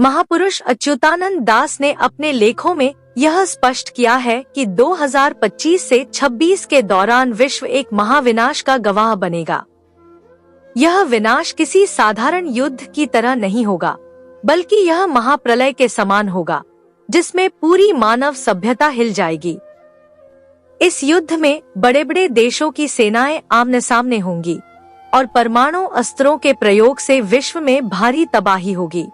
महापुरुष अच्युतानंद दास ने अपने लेखों में यह स्पष्ट किया है कि 2025 से 26 के दौरान विश्व एक महाविनाश का गवाह बनेगा। यह विनाश किसी साधारण युद्ध की तरह नहीं होगा, बल्कि यह महाप्रलय के समान होगा, जिसमें पूरी मानव सभ्यता हिल जाएगी। इस युद्ध में बड़े बड़े देशों की सेनाएं आमने सामने होंगी और परमाणु अस्त्रों के प्रयोग से विश्व में भारी तबाही होगी।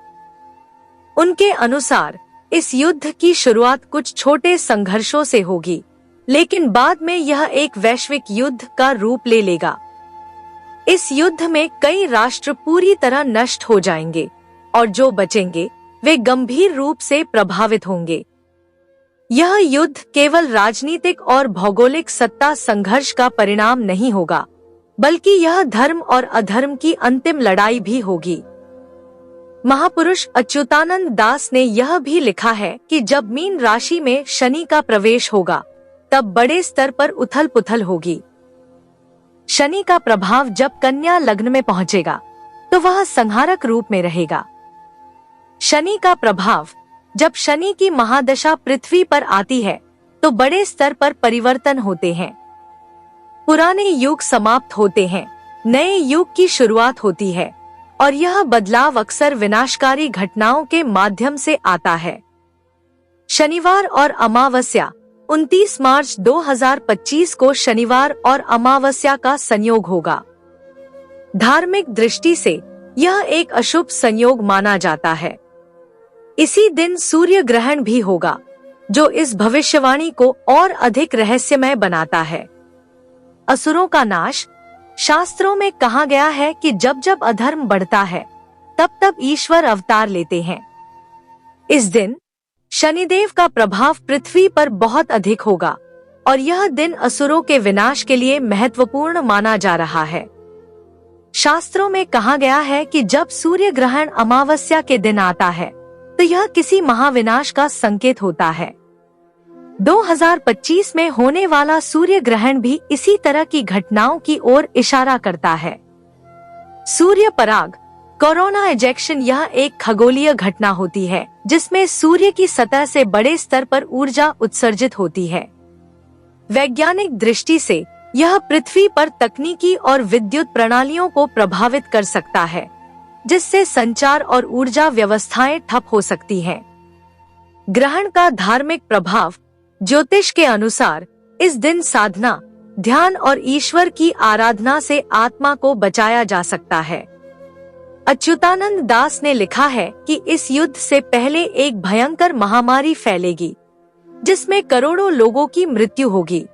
उनके अनुसार इस युद्ध की शुरुआत कुछ छोटे संघर्षों से होगी, लेकिन बाद में यह एक वैश्विक युद्ध का रूप ले लेगा। इस युद्ध में कई राष्ट्र पूरी तरह नष्ट हो जाएंगे और जो बचेंगे वे गंभीर रूप से प्रभावित होंगे। यह युद्ध केवल राजनीतिक और भौगोलिक सत्ता संघर्ष का परिणाम नहीं होगा, बल्कि यह धर्म और अधर्म की अंतिम लड़ाई भी होगी। महापुरुष अच्युतानंद दास ने यह भी लिखा है कि जब मीन राशि में शनि का प्रवेश होगा, तब बड़े स्तर पर उथल पुथल होगी। शनि का प्रभाव जब कन्या लग्न में पहुंचेगा, तो वह संहारक रूप में रहेगा। शनि का प्रभाव जब शनि की महादशा पृथ्वी पर आती है, तो बड़े स्तर पर परिवर्तन होते हैं। पुराने युग समाप्त होते हैं, नए युग की शुरुआत होती है और यह बदलाव अक्सर विनाशकारी घटनाओं के माध्यम से आता है। शनिवार और अमावस्या 29 मार्च 2025 को शनिवार और अमावस्या का संयोग होगा। धार्मिक दृष्टि से यह एक अशुभ संयोग माना जाता है। इसी दिन सूर्य ग्रहण भी होगा, जो इस भविष्यवाणी को और अधिक रहस्यमय बनाता है। असुरों का नाश। शास्त्रों में कहा गया है कि जब जब अधर्म बढ़ता है, तब तब ईश्वर अवतार लेते हैं। इस दिन शनिदेव का प्रभाव पृथ्वी पर बहुत अधिक होगा और यह दिन असुरों के विनाश के लिए महत्वपूर्ण माना जा रहा है। शास्त्रों में कहा गया है कि जब सूर्य ग्रहण अमावस्या के दिन आता है, तो यह किसी महाविनाश का संकेत होता है। 2025 में होने वाला सूर्य ग्रहण भी इसी तरह की घटनाओं की ओर इशारा करता है। सूर्य पराग, कोरोना इजेक्शन, यह एक खगोलीय घटना होती है जिसमें सूर्य की सतह से बड़े स्तर पर ऊर्जा उत्सर्जित होती है। वैज्ञानिक दृष्टि से यह पृथ्वी पर तकनीकी और विद्युत प्रणालियों को प्रभावित कर सकता है, जिससे संचार और ऊर्जा व्यवस्थाएं ठप हो सकती हैं। ग्रहण का धार्मिक प्रभाव। ज्योतिष के अनुसार इस दिन साधना, ध्यान और ईश्वर की आराधना से आत्मा को बचाया जा सकता है। अच्युतानंद दास ने लिखा है कि इस युद्ध से पहले एक भयंकर महामारी फैलेगी, जिसमें करोड़ों लोगों की मृत्यु होगी।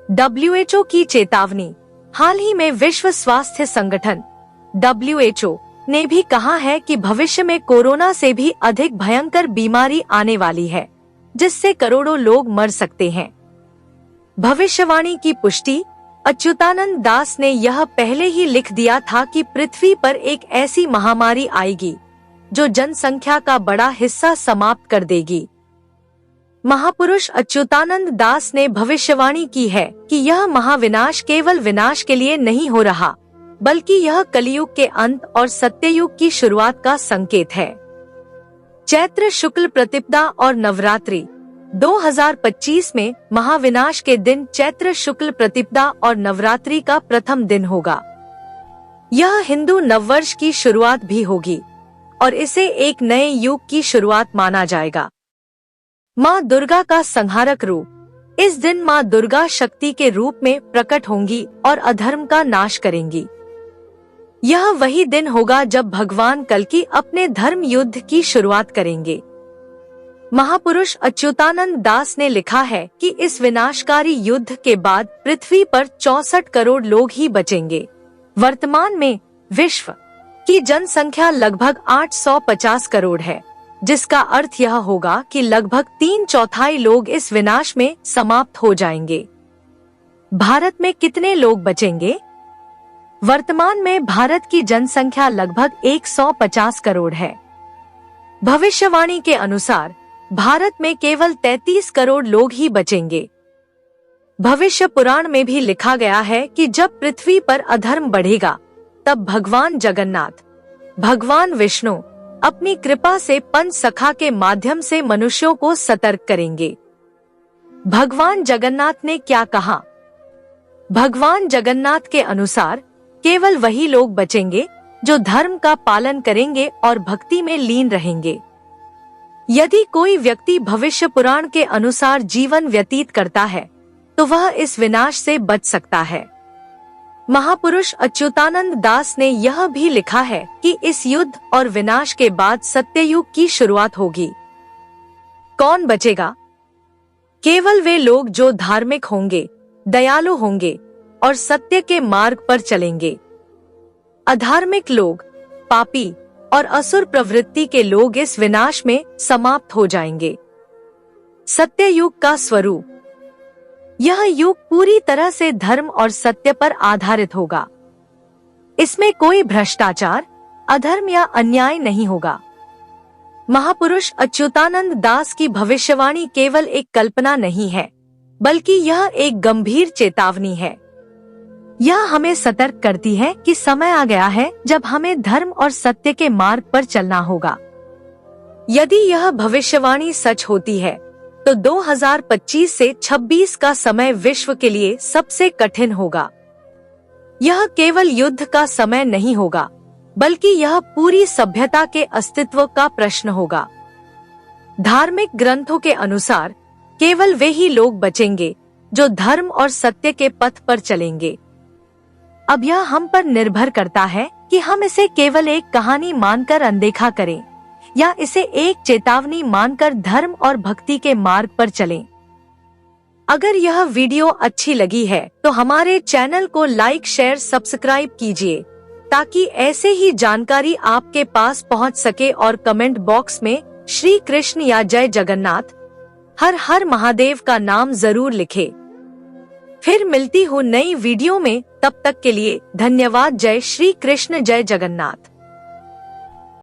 WHO की चेतावनी। हाल ही में विश्व स्वास्थ्य संगठन WHO ने भी कहा है कि भविष्य में कोरोना से भी अधिक भयंकर बीमारी आने वाली है, जिससे करोड़ों लोग मर सकते हैं। भविष्यवाणी की पुष्टि। अच्युतानंद दास ने यह पहले ही लिख दिया था कि पृथ्वी पर एक ऐसी महामारी आएगी जो जनसंख्या का बड़ा हिस्सा समाप्त कर देगी। महापुरुष अच्युतानंद दास ने भविष्यवाणी की है कि यह महाविनाश केवल विनाश के लिए नहीं हो रहा, बल्कि यह कलियुग के अंत और सत्ययुग की शुरुआत का संकेत है। चैत्र शुक्ल प्रतिपदा और नवरात्रि। 2025 में महाविनाश के दिन चैत्र शुक्ल प्रतिपदा और नवरात्रि का प्रथम दिन होगा। यह हिंदू नववर्ष की शुरुआत भी होगी और इसे एक नए युग की शुरुआत माना जाएगा। माँ दुर्गा का संहारक रूप। इस दिन माँ दुर्गा शक्ति के रूप में प्रकट होंगी और अधर्म का नाश करेंगी। यह वही दिन होगा जब भगवान कल्कि अपने धर्म युद्ध की शुरुआत करेंगे। महापुरुष अच्युतानंद दास ने लिखा है कि इस विनाशकारी युद्ध के बाद पृथ्वी पर 64 करोड़ लोग ही बचेंगे। वर्तमान में विश्व की जनसंख्या लगभग 850 करोड़ है, जिसका अर्थ यह होगा कि लगभग 3/4 लोग इस विनाश में समाप्त हो जाएंगे। भारत में कितने लोग बचेंगे? वर्तमान में भारत की जनसंख्या लगभग 150 करोड़ है। भविष्यवाणी के अनुसार भारत में केवल 33 करोड़ लोग ही बचेंगे। भविष्य पुराण में भी लिखा गया है कि जब पृथ्वी पर अधर्म बढ़ेगा, तब भगवान जगन्नाथ, भगवान विष्णु, अपनी कृपा से पंच सखा के माध्यम से मनुष्यों को सतर्क करेंगे। भगवान जगन्नाथ ने क्या कहा? भगवान जगन्नाथ के अनुसार केवल वही लोग बचेंगे जो धर्म का पालन करेंगे और भक्ति में लीन रहेंगे। यदि कोई व्यक्ति भविष्य पुराण के अनुसार जीवन व्यतीत करता है तो वह इस विनाश से बच सकता है। महापुरुष अच्युतानंद दास ने यह भी लिखा है कि इस युद्ध और विनाश के बाद सत्ययुग की शुरुआत होगी। कौन बचेगा? केवल वे लोग जो धार्मिक होंगे, दयालु होंगे और सत्य के मार्ग पर चलेंगे। अधार्मिक लोग, पापी और असुर प्रवृत्ति के लोग इस विनाश में समाप्त हो जाएंगे। सत्ययुग का स्वरूप। यह युग पूरी तरह से धर्म और सत्य पर आधारित होगा। इसमें कोई भ्रष्टाचार, अधर्म या अन्याय नहीं होगा। महापुरुष अच्युतानंद दास की भविष्यवाणी केवल एक कल्पना नहीं है, बल्कि यह एक गंभीर चेतावनी है। यह हमें सतर्क करती है कि समय आ गया है जब हमें धर्म और सत्य के मार्ग पर चलना होगा। यदि यह भविष्यवाणी सच होती है तो 2025 से 26 का समय विश्व के लिए सबसे कठिन होगा। यह केवल युद्ध का समय नहीं होगा, बल्कि यह पूरी सभ्यता के अस्तित्व का प्रश्न होगा। धार्मिक ग्रंथों के अनुसार केवल वे ही लोग बचेंगे जो धर्म और सत्य के पथ पर चलेंगे। अब यह हम पर निर्भर करता है कि हम इसे केवल एक कहानी मानकर अनदेखा करें या इसे एक चेतावनी मानकर धर्म और भक्ति के मार्ग पर चलें। अगर यह वीडियो अच्छी लगी है तो हमारे चैनल को लाइक, शेयर, सब्सक्राइब कीजिए ताकि ऐसे ही जानकारी आपके पास पहुंच सके और कमेंट बॉक्स में श्री कृष्ण या जय जगन्नाथ, हर हर महादेव का नाम जरूर लिखें। फिर मिलती हूँ नई वीडियो में, तब तक के लिए धन्यवाद। जय श्री कृष्ण, जय जगन्नाथ।